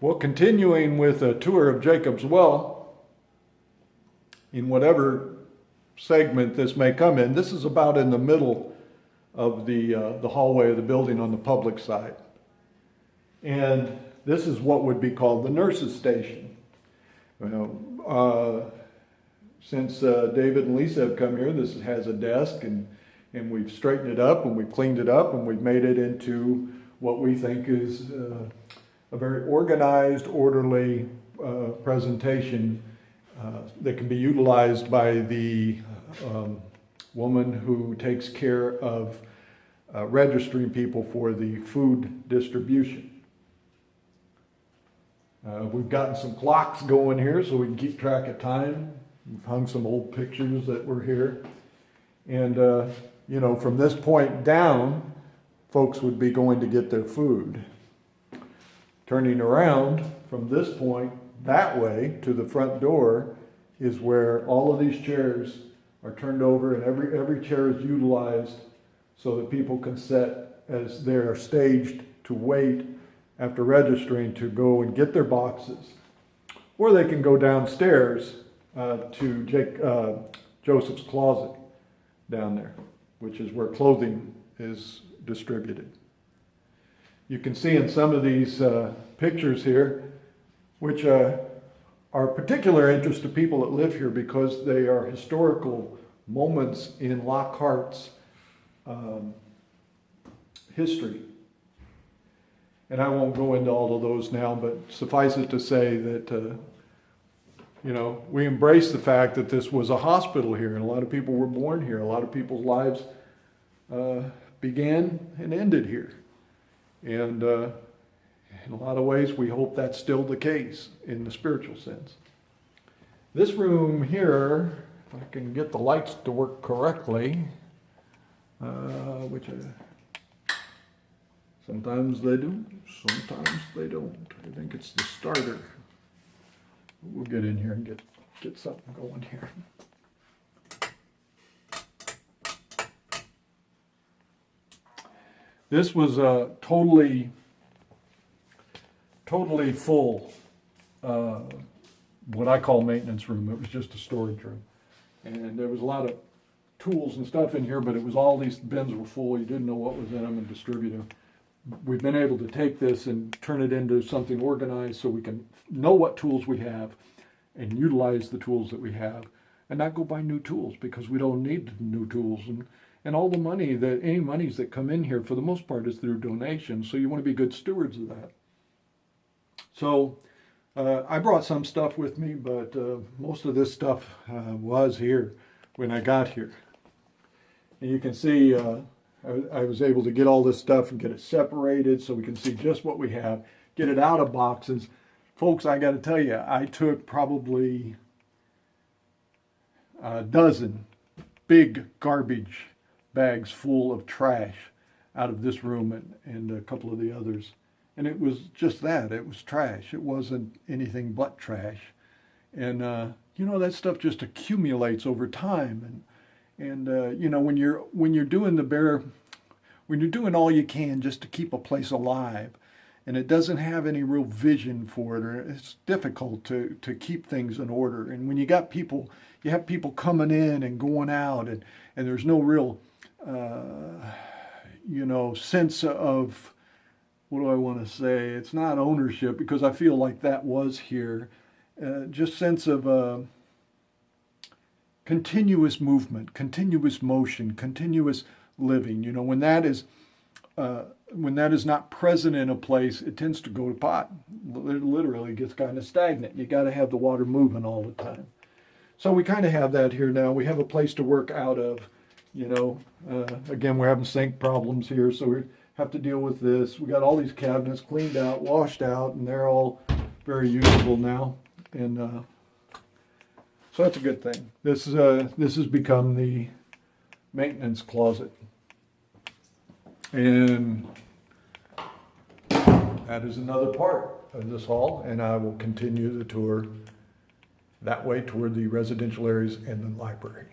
Well, continuing with a tour of Jacob's Well, in whatever segment this may come in, this is about in the middle of the hallway of the building on the public side. And this is what would be called the nurses' station. Since David and Lisa have come here, this has a desk, and we've straightened it up, and we've cleaned it up, and we've made it into what we think is a very organized, orderly presentation that can be utilized by the woman who takes care of registering people for the food distribution. We've gotten some clocks going here so we can keep track of time. We've hung some old pictures that were here. And, from this point down, folks would be going to get their food. Turning around from this point that way to the front door is where all of these chairs are turned over, and every chair is utilized so that people can sit as they are staged to wait after registering to go and get their boxes. Or they can go downstairs to Joseph's closet down there, which is where clothing is distributed. You can see in some of these pictures here, which are of particular interest to people that live here because they are historical moments in Lockhart's history. And I won't go into all of those now, but suffice it to say that, we embrace the fact that this was a hospital here, and a lot of people were born here. A lot of people's lives began and ended here. And in a lot of ways, we hope that's still the case in the spiritual sense. This room here, if I can get the lights to work correctly, which sometimes they do, sometimes they don't. I think it's the starter. We'll get in here and get something going here. This was a totally full, what I call maintenance room. It was just a storage room. And there was a lot of tools and stuff in here, but it was all these bins were full. You didn't know what was in them and distribute them. We've been able to take this and turn it into something organized so we can know what tools we have and utilize the tools that we have and not go buy new tools because we don't need new tools. And all the money, any monies that come in here for the most part is through donations. So you want to be good stewards of that. So I brought some stuff with me, but most of this stuff was here when I got here. And you can see I was able to get all this stuff and get it separated so we can see just what we have, get it out of boxes. Folks, I got to tell you, I took probably a dozen big garbage bags full of trash out of this room and a couple of the others. And it was just that. It was trash. It wasn't anything but trash. And, that stuff just accumulates over time. And when you're doing when you're doing all you can just to keep a place alive, and it doesn't have any real vision for it, or it's difficult to keep things in order. And when you have people coming in and going out, and there's no real, sense of, what do I want to say? It's not ownership, because I feel like that was here. Just sense of continuous movement, continuous motion, continuous living. When that is not present in a place, it tends to go to pot. It literally gets kind of stagnant. You got to have the water moving all the time. So we kind of have that here now. We have a place to work out of. Again, we're having sink problems here, so we have to deal with this. We got all these cabinets cleaned out, washed out, and they're all very usable now. And so that's a good thing. This has become the maintenance closet. And that is another part of this hall, and I will continue the tour that way toward the residential areas and the library.